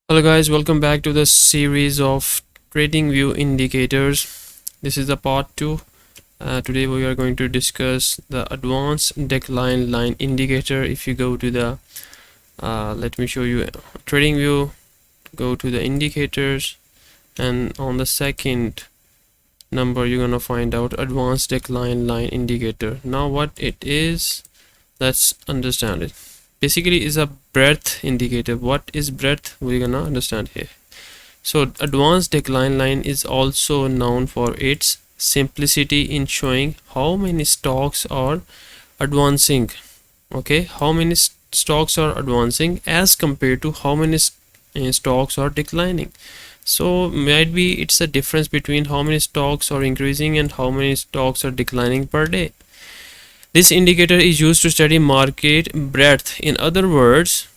Hello guys, welcome back to the series of Tradingview indicators. This is the part 2. Today we are going to discuss the advanced decline line indicator. If you go to the let me show you Tradingview, go to the indicators, and on the second number you're gonna find out advanced decline line indicator. Now what it is, let's understand it. Basically is a breadth indicator. What is breadth? We're gonna understand here. So advanced decline line is also known for its simplicity in showing how many stocks are advancing. Okay, how many stocks are advancing as compared to how many stocks are declining. So might be it's a difference between how many stocks are increasing and how many stocks are declining per day. This indicator is used to study market breadth. In other words,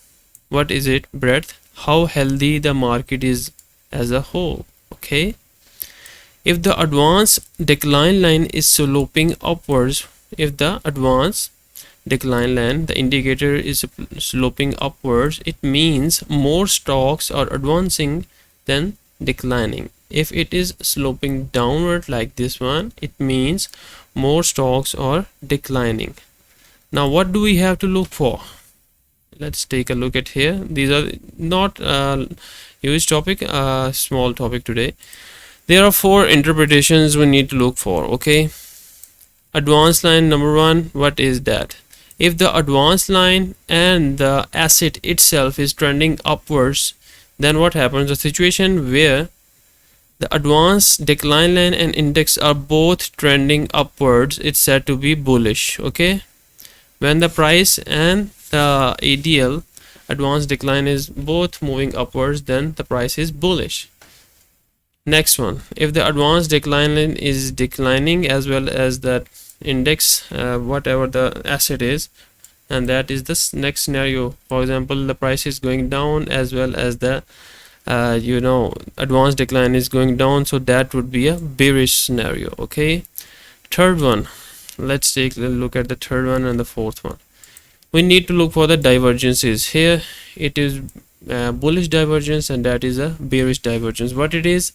what is it? Breadth, how healthy the market is as a whole. Okay, if the advanced decline line is sloping upwards, if the advanced decline line, the indicator is sloping upwards, it means more stocks are advancing than declining. If it is sloping downward like this one, it means more stocks are declining. Now what do we have to look for? Let's take a look at here. These are not huge topic, small topic today. There are 4 interpretations we need to look for. Okay, advanced line number 1, what is that? If the advanced line and the asset itself is trending upwards, then what happens? A situation where the advanced decline line and index are both trending upwards, it's said to be bullish. Okay, when the price and the ADL, advanced decline, is both moving upwards, then the price is bullish. Next one, if the advanced decline line is declining as well as that index, whatever the asset is, and that is the next scenario. For example, the price is going down as well as the advanced decline is going down, so that would be a bearish scenario. Okay, third one, let's take a look at the third one and the fourth one. We need to look for the divergences. Here it is bullish divergence and that is a bearish divergence. What it is?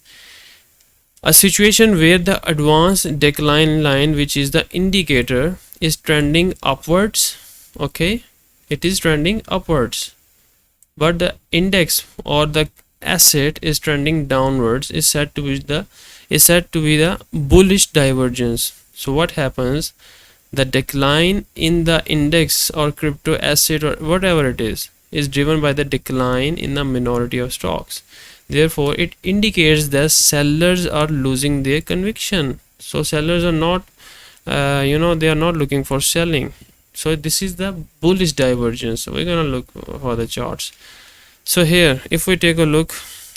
A situation where the advanced decline line, which is the indicator, is trending upwards. Okay, it is trending upwards, but the index or the asset is trending downwards, is said to be the bullish divergence. So what happens? The decline in the index or crypto asset or whatever it is driven by the decline in the minority of stocks. Therefore it indicates that sellers are losing their conviction. So sellers are not they are not looking for selling. So this is the bullish divergence. So we're gonna look for the charts. So here if we take a look,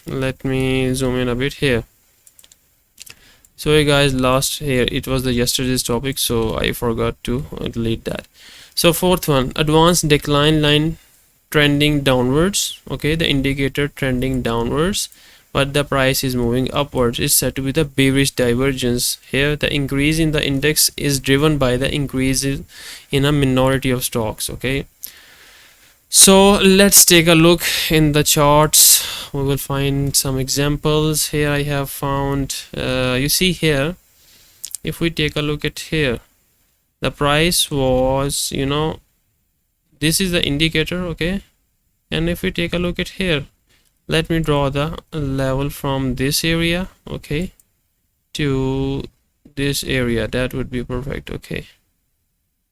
let me zoom in a bit here. Sorry guys, last here it was the yesterday's topic, so I forgot to delete that. So fourth one, advanced decline line trending downwards. Okay, the indicator trending downwards, but the price is moving upwards, is said to be the bearish divergence. Here the increase in the index is driven by the increase in a minority of stocks. Okay, so let's take a look in the charts. We will find some examples. Here I have found you see here, if we take a look at here, the price was, this is the indicator. Okay, and if we take a look at here, let me draw the level from this area, okay, to this area. That would be perfect. Okay,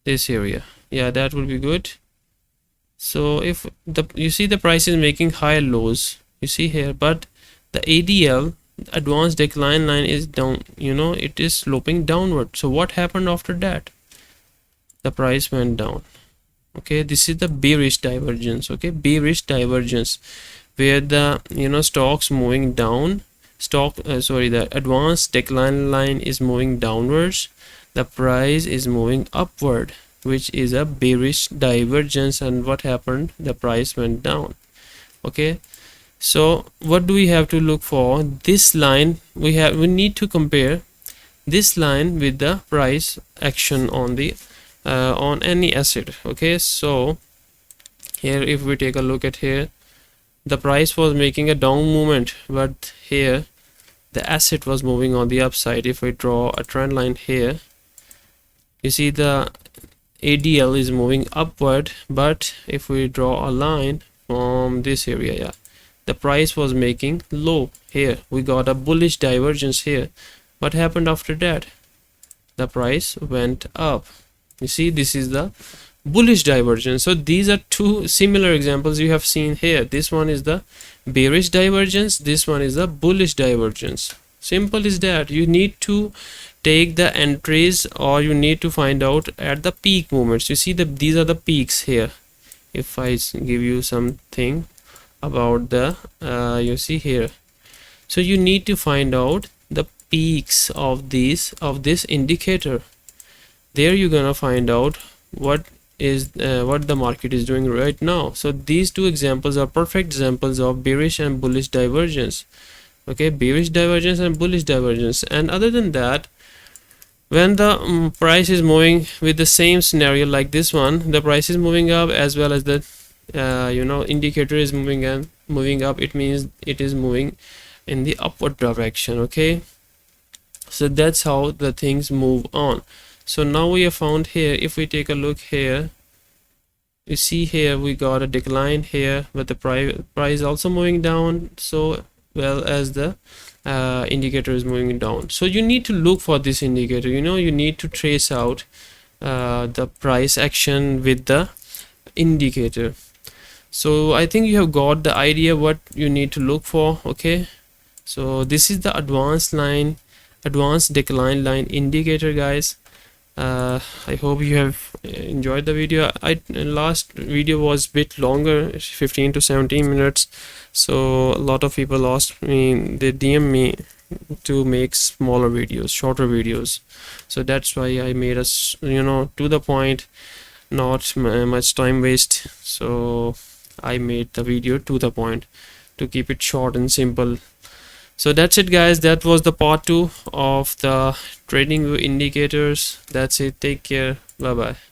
this area, yeah, that would be good. So if you see the price is making high lows, you see here, but the ADL, advanced decline line, is down, it is sloping downward. So what happened after that? The price went down. Okay, this is the bearish divergence. Okay, bearish divergence, where the stocks moving down, the advanced decline line is moving downwards, the price is moving upward, which is a bearish divergence. And what happened? The price went down. Okay, so what do we have to look for? This line, we need to compare this line with the price action on the on any asset. Okay, so here if we take a look at here, the price was making a down movement, but here the asset was moving on the upside. If we draw a trend line here, you see the ADL is moving upward, but if we draw a line from this area, yeah, the price was making low. Here we got a bullish divergence here. What happened after that? The price went up. You see, this is the bullish divergence. So these are two similar examples you have seen here. This one is the bearish divergence, this one is the bullish divergence. Simple is that. You need to take the entries, or you need to find out at the peak movements. You see these are the peaks here. If I give you something about the you see here, so you need to find out the peaks of this indicator. There you're gonna find out what the market is doing right now. So these two examples are perfect examples of bearish and bullish divergence. Okay, bearish divergence and bullish divergence. And other than that, when the price is moving with the same scenario like this one, the price is moving up as well as the indicator is moving up, it means it is moving in the upward direction. Okay, so that's how the things move on. So now we have found here, if we take a look here, you see here we got a decline here, but the price also moving down, so well as the indicator is moving down. So you need to look for this indicator, you need to trace out the price action with the indicator. So I think you have got the idea what you need to look for. Okay, so this is the advanced decline line indicator, guys. I hope you have enjoyed the video. Last video was a bit longer, 15 to 17 minutes, so a lot of people asked me, they DM me to make smaller videos, shorter videos. So that's why I made us to the point, not much time waste. So I made the video to the point to keep it short and simple. So that's it, guys. That was the part 2 of the Tradingview indicators. That's it. Take care. Bye bye.